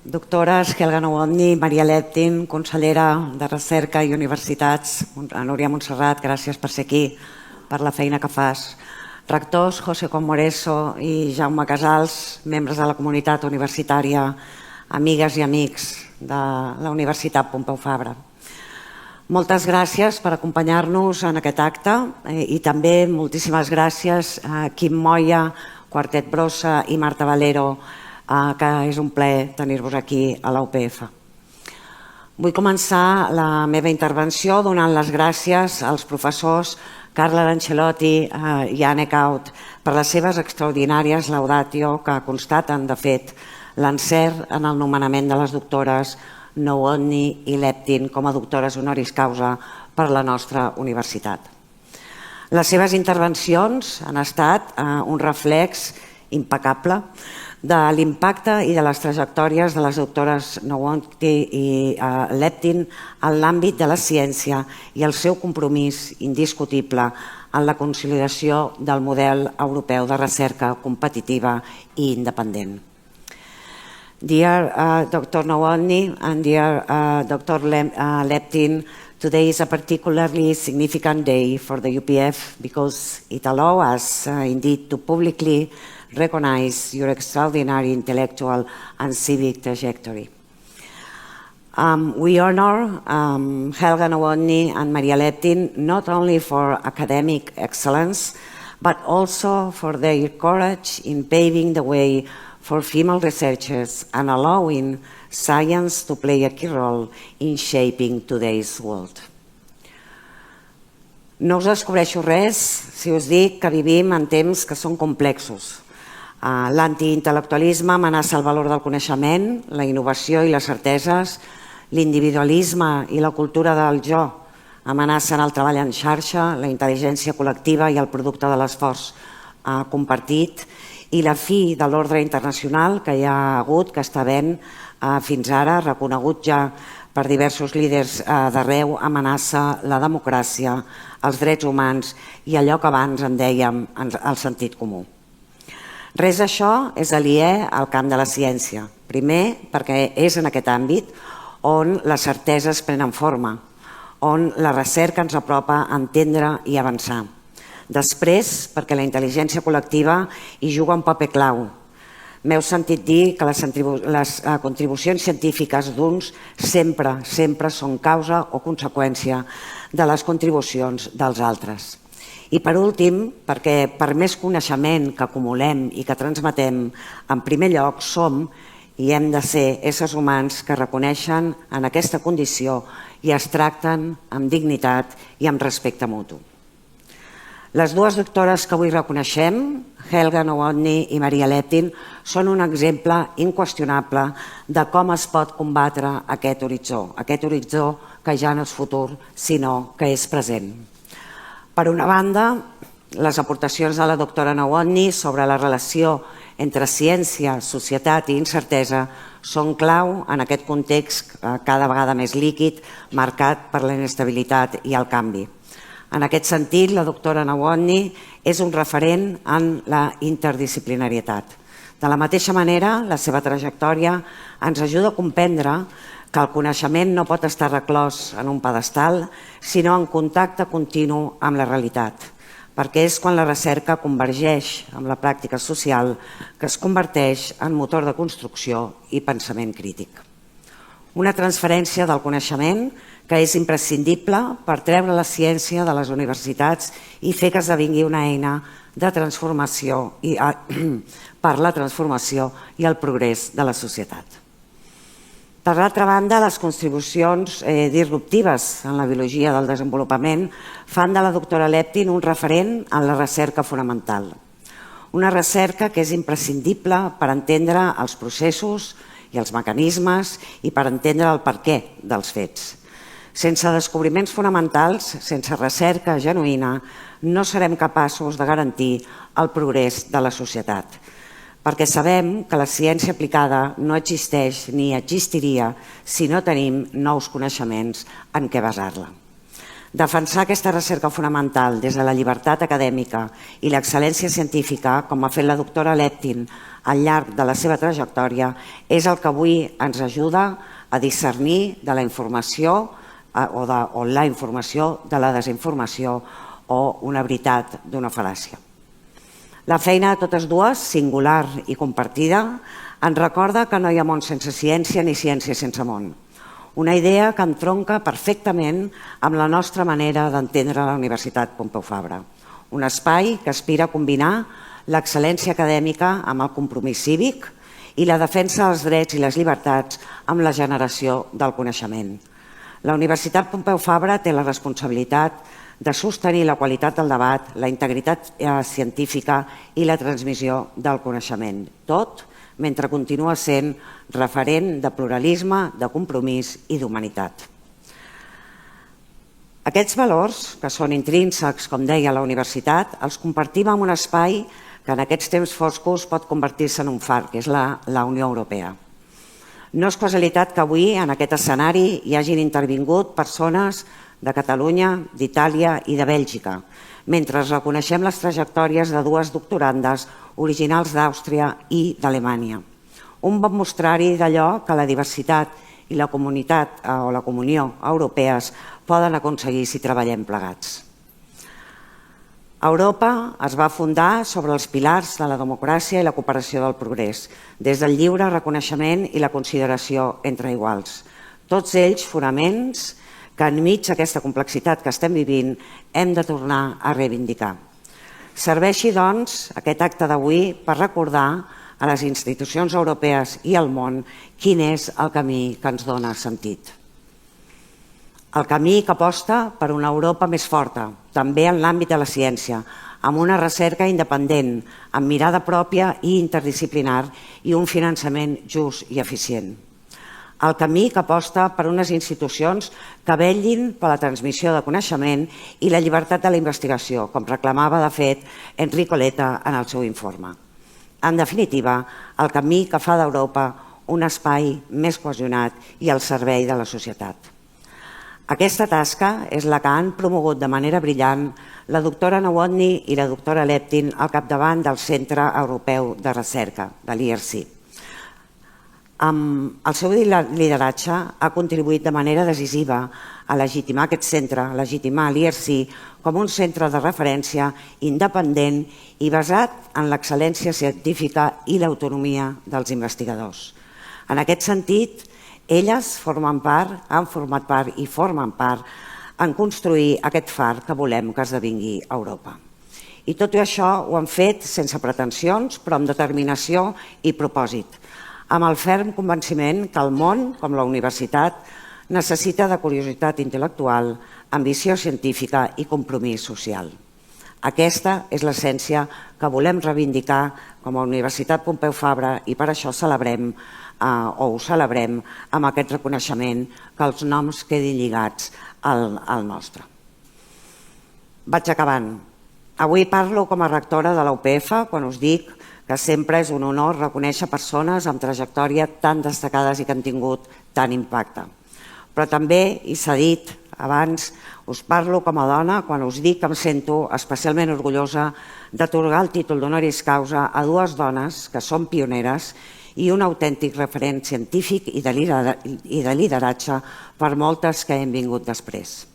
doctores Nelga Nowotny, Maria Leptin, consellera de Recerca i Universitats, Núria Montserrat, gràcies per ser aquí, per la feina que fas. Rectors José Moreso i Jaume Casals, membres de la comunitat universitària, amigues i amics de la Universitat Pompeu Fabra. Moltes gràcies per acompanyar-nos en aquest acte i també moltíssimes gràcies a Quim Moya, Quartet Brossa i Marta Valero, que és un plaer tenir-vos aquí a la UPF. Vull començar la meva intervenció donant les gràcies als professors Carla Lancelotti i Anne Kaut per les seves extraordinàries laudatio que constaten, de fet, l'encert en el nomenament de les doctores Nowotny i Leptin com a doctores honoris causa per la nostra universitat. Les seves intervencions han estat un reflex impecable de l'impacte i de les trajectòries de les doctores Nowotny i Leptin en l'àmbit de la ciència i el seu compromís indiscutible en la consolidació del model europeu de recerca competitiva i independent. Dear Dr. Nowotny and dear Dr. Leptin, today is a particularly significant day for the UPF because it allows us indeed to publicly recognize your extraordinary intellectual and civic trajectory. We honor Nelga Nowotny and Maria Leptin not only for academic excellence, but also for their courage in paving the way for female researchers and allowing science to play a key role in shaping today's world. No us descobreixo res si us dic que vivim en temps que són complexos. L'antiintel·lectualisme amenaça el valor del coneixement, la innovació i les certeses, l'individualisme i la cultura del jo amenacen el treball en xarxa, la intel·ligència col·lectiva i el producte de l'esforç compartit, i la fi de l'ordre internacional que hi ha hagut, que està havent fins ara, reconegut ja per diversos líders d'arreu, amenaça la democràcia, els drets humans i allò que abans en dèiem el sentit comú. Res d'això és aliè al camp de la ciència. Primer, perquè és en aquest àmbit on les certeses prenen forma, on la recerca ens apropa a entendre i avançar. Després, perquè la intel·ligència col·lectiva hi juga un paper clau. M'heu sentit dir que les contribucions científiques d'uns sempre són causa o conseqüència de les contribucions dels altres. I per últim, perquè per més coneixement que acumulem i que transmetem, en primer lloc som i hem de ser éssers humans que reconeixen en aquesta condició i es tracten amb dignitat i amb respecte mutu. Les dues doctores que avui reconeixem, Nelga Nowotny i Maria Leptin, són un exemple inqüestionable de com es pot combatre aquest horitzó que ja no és futur, sinó que és present. Per una banda, les aportacions de la doctora Nowotny sobre la relació entre ciència, societat i incertesa són clau en aquest context cada vegada més líquid, marcat per la inestabilitat i el canvi. En aquest sentit, la doctora Nowotny és un referent en la interdisciplinarietat. De la mateixa manera, la seva trajectòria ens ajuda a comprendre que el coneixement no pot estar reclòs en un pedestal, sinó en contacte continu amb la realitat, perquè és quan la recerca convergeix amb la pràctica social que es converteix en motor de construcció i pensament crític. Una transferència del coneixement que és imprescindible per treure la ciència de les universitats i fer que esdevingui una eina de transformació per la transformació i el progrés de la societat. Per l'altra banda, les contribucions disruptives en la biologia del desenvolupament fan de la doctora Leptin un referent en la recerca fonamental. Una recerca que és imprescindible per entendre els processos i els mecanismes i per entendre el perquè dels fets. Sense descobriments fonamentals, sense recerca genuïna, no serem capaços de garantir el progrés de la societat, perquè sabem que la ciència aplicada no existeix ni existiria si no tenim nous coneixements en què basar-la. Defensar aquesta recerca fonamental des de la llibertat acadèmica i l'excel·lència científica, com ha fet la doctora Leptin al llarg de la seva trajectòria és el que avui ens ajuda a discernir de la informació o la informació de la desinformació o una veritat d'una fal·làcia. La feina de totes dues, singular i compartida, ens recorda que no hi ha món sense ciència ni ciència sense món. Una idea que entronca perfectament amb la nostra manera d'entendre la Universitat Pompeu Fabra. Un espai que aspira a combinar l'excel·lència acadèmica amb el compromís cívic i la defensa dels drets i les llibertats amb la generació del coneixement. La Universitat Pompeu Fabra té la responsabilitat de sostenir la qualitat del debat, la integritat científica i la transmissió del coneixement. Tot mentre continua sent referent de pluralisme, de compromís i d'humanitat. Aquests valors, que són intrínsecs, com deia la universitat, els compartim en un espai que en aquests temps foscos pot convertir-se en un far, que és la Unió Europea. No és casualitat que avui, en aquest escenari, hi hagin intervingut persones de Catalunya, d'Itàlia i de Bèlgica, mentre reconeixem les trajectòries de dues doctorandes originals d'Àustria i d'Alemanya. Un bon mostrari d'allò que la diversitat i la comunitat o la comunió europees poden aconseguir si treballem plegats. Europa es va fundar sobre els pilars de la democràcia i la cooperació del progrés, des del lliure reconeixement i la consideració entre iguals. Tots ells fonaments que enmig d'aquesta complexitat que estem vivint hem de tornar a reivindicar. Serveixi, doncs, aquest acte d'avui per recordar a les institucions europees i al món quin és el camí que ens dona sentit. El camí que aposta per una Europa més forta, també en l'àmbit de la ciència, amb una recerca independent, amb mirada pròpia i interdisciplinar i un finançament just i eficient. El camí que aposta per unes institucions que vetllin per la transmissió de coneixement i la llibertat de la investigació, com reclamava, de fet, Enrico Letta en el seu informe. En definitiva, el camí que fa d'Europa un espai més cohesionat i al servei de la societat. Aquesta tasca és la que han promogut de manera brillant la doctora Nowotny i la doctora Leptin al capdavant del Centre Europeu de Recerca, de l'ERC. Amb el seu lideratge ha contribuït de manera decisiva a legitimar aquest centre, a legitimar l'ERC com un centre de referència independent i basat en l'excel·lència científica i l'autonomia dels investigadors. En aquest sentit, elles han format part i formen part en construir aquest far que volem que esdevingui Europa. I tot i això ho han fet sense pretensions, però amb determinació i propòsit, amb el ferm convenciment que el món, com la universitat, necessita de curiositat intel·lectual, ambició científica i compromís social. Aquesta és l'essència que volem reivindicar com a Universitat Pompeu Fabra i per això celebrem o ho celebrem amb aquest reconeixement que els noms quedin lligats al nostre. Vaig acabant. Avui parlo com a rectora de la UPF quan us dic que sempre és un honor reconèixer persones amb trajectòria tan destacades i que han tingut tant impacte. Però també, i s'ha dit abans, us parlo com a dona quan us dic que em sento especialment orgullosa d'atorgar el títol d'honoris causa a dues dones que són pioneres i un autèntic referent científic i de lideratge per moltes que hem vingut després.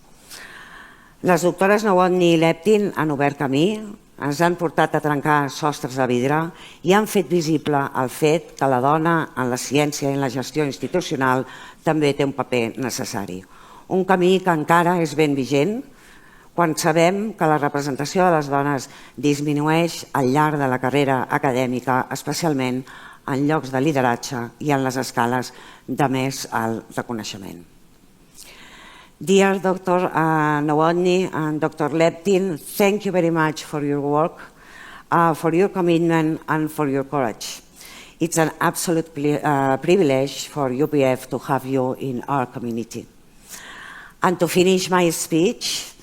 Les doctores Nowotny i Leptin han obert camí, ens han portat a trencar sostres de vidre i han fet visible el fet que la dona en la ciència i en la gestió institucional també té un paper necessari. Un camí que encara és ben vigent quan sabem que la representació de les dones disminueix al llarg de la carrera acadèmica, especialment en llocs de lideratge i en les escales de més alt reconeixement. Dear Dr. Nowotny and Dr. Leptin, thank you very much for your work, for your commitment and for your courage. It's an absolute privilege for UPF to have you in our community. And to finish my speech,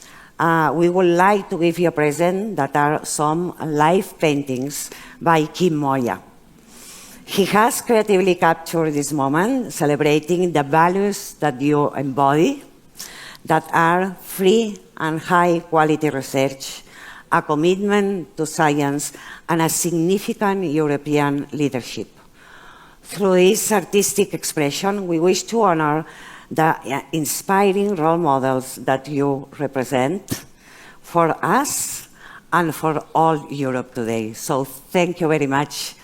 we would like to give you a present that are some live paintings by Kim Moya. He has creatively captured this moment, celebrating the values that you embody, that are free and high-quality research, a commitment to science, and a significant European leadership. Through this artistic expression, we wish to honor the inspiring role models that you represent for us and for all Europe today. So thank you very much,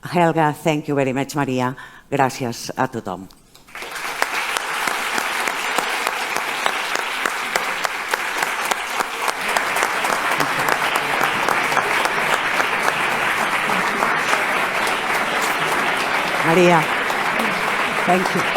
Helga. Thank you very much, Maria. Gràcies a tothom. Maria, thank you.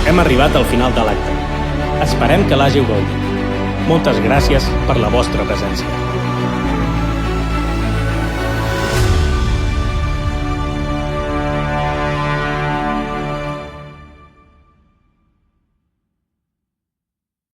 Hem arribat al final de l'acte. Esperem que l'hàgiu gaudit. Moltes gràcies per la vostra presència.